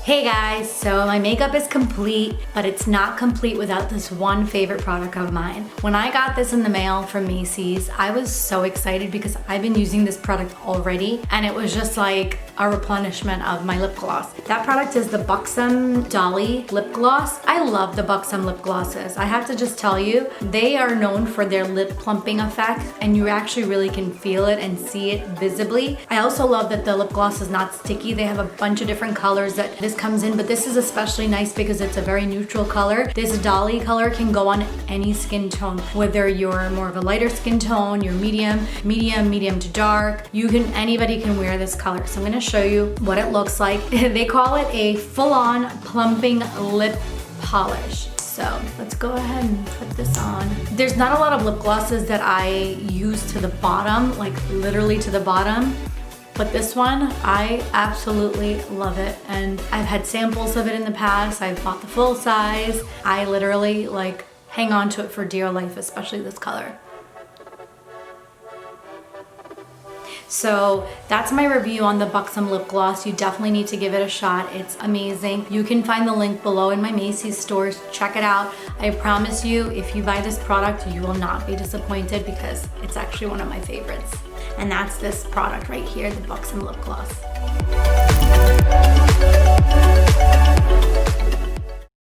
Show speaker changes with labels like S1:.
S1: Hey guys, so my makeup is complete, but it's not complete without this one favorite product of mine. When I got this in the mail from Macy's, I was so excited because I've been using this product already and it was just like a replenishment of my lip gloss. That product is the Buxom Dolly lip gloss. I love the Buxom lip glosses. I have to just tell you, they are known for their lip plumping effect and you actually really can feel it and see it visibly. I also love that the lip gloss is not sticky. They have a bunch of different colors that this comes in, but this is especially nice because it's a very neutral color. This Dolly color can go on any skin tone, whether you're more of a lighter skin tone, you're medium to dark. Anybody can wear this color. So I'm gonna show you what it looks like. They call it a full-on plumping lip polish. So let's go ahead and put this on. There's not a lot of lip glosses that I use to the bottom, like literally to the bottom. But this one, I absolutely love it. And I've had samples of it in the past. I've bought the full size. I literally like hang on to it for dear life, especially this color. So that's my review on the Buxom lip gloss. You definitely need to give it a shot. It's amazing. You can find the link below in my Macy's stores. Check it out. I promise you, if you buy this product, you will not be disappointed because it's actually one of my favorites. And that's this product right here, the Buxom lip gloss.